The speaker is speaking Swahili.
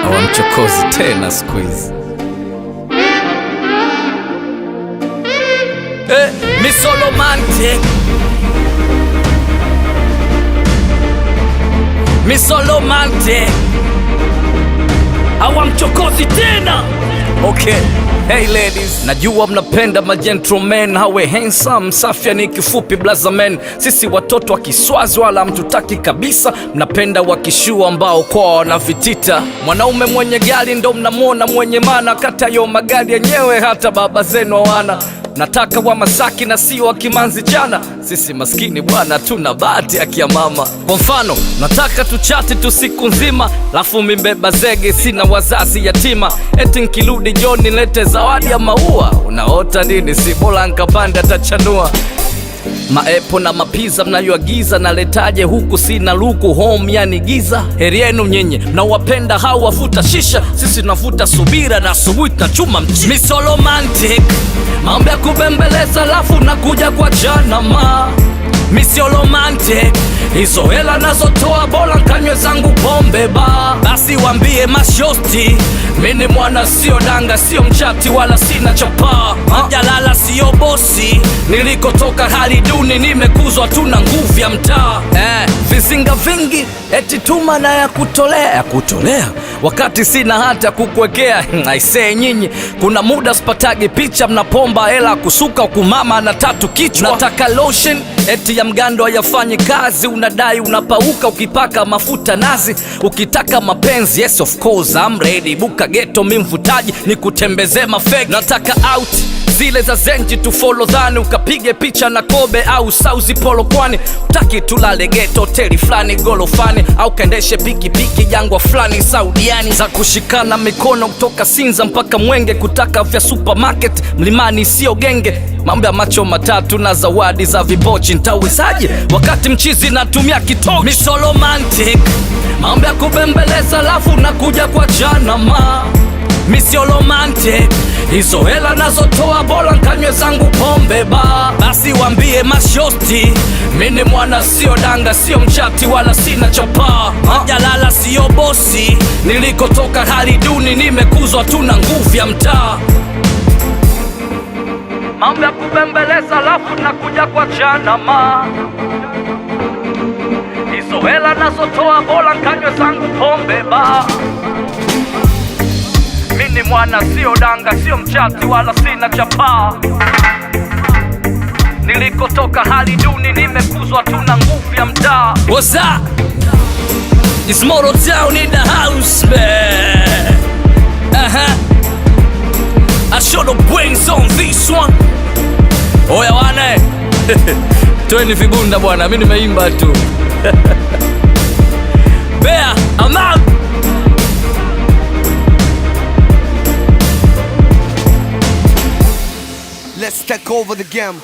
Hawamchokozi tena siku hizi. Misolomante hawamchokozi tena. Okay, hey ladies, najua mnapenda magentlemen, hawe handsome, safya ni kifupi blaza men. Sisi watoto wa Kiswazi wala mtutaki kabisa, mnapenda wakishua ambao kwa wanavitita. Mwanaume mwenye gari ndo mnamwona mwenye mana, kata yo magari yenyewe hata baba zenu hawana. Nataka wa Masaki na si wa Kimanzi chana, sisi maskini bwana tuna bahati ya kia mama. Kwa mfano, nataka tuchati tu siku nzima, lafu mimbeba zege sina wazazi yatima. Eti nkiludi jioni nilete zawadi ya maua, unaota nini? Si bora nkapanda tachanua. Maepo na mapiza mnayoagiza naletaje huku, sina luku home yani giza. Heri yenu nyenye mnawapenda hao wavuta shisha, sisi tunavuta subira na asubuhi tunachuma mchi. Misolomantic, mambo ya kubembeleza lafu nakuja kwa janama. Misolomantic, hizo hela nazotoa bora nkanywe zangu pombe ba. Basi wambie mashosti, mini mwana sio danga, sio mchati wala sina chapa. Jalala sio bosi, nilikotoka hali duni, nimekuzwa tuna nguvu ya mtaa. Vizinga vingi eti tuma na ya kutolea wakati sina hata kukwekea. Aisee nyinyi, kuna muda spatagi picha, mnapomba hela kusuka ukumama na tatu kichwa. Nataka lotion eti ya mgando hayafanyi kazi, unadai unapauka ukipaka mafuta nazi. Ukitaka mapenzi, yes of course I'm ready, buka ghetto mimvutaji ni kutembeze mafeki. Nataka out zile za zenji tu follow dhani, ukapige picha na Kobe au Sauzi Polo kwani. Utaki tulale ghetto hoteli flani golofani, au kaendeshe pikipiki jangwa flani Saudiani. Za kushikana mikono kutoka Sinza mpaka Mwenge, kutaka vya supermarket Mlimani sio genge. Mambo ya macho matatu na zawadi za vibochi, ntawezaje wakati mchizi natumia kitoki. Misolomantic, mambo ya kubembeleza lafu nakuja kwa janama. Misolomantic, hizo hela nazotoa bora nkanywe zangu pombe ba. Basi wambie mashosti, mini mwana sio danga, sio mchati wala sina chapa. Jalala sio bosi, nilikotoka hali duni, nimekuzwa tuna nguvu ya mtaa. Mambo ya kubembeleza lafu nakuja kwa janama. Hizo hela nazotoa bora nkanywe zangu pombe ba. Mini mwana sio danga, sio mchati wala sina chapa. Nilikotoka hali duni, nimekuzwa tuna nguvu ya mtaa. What's up? It's Moto Town in the house, man. I show the brains on this one. Oya wane Tweni vibunda bwana, mimi nimeimba tu. Bea, I'm out. Let's take over the game.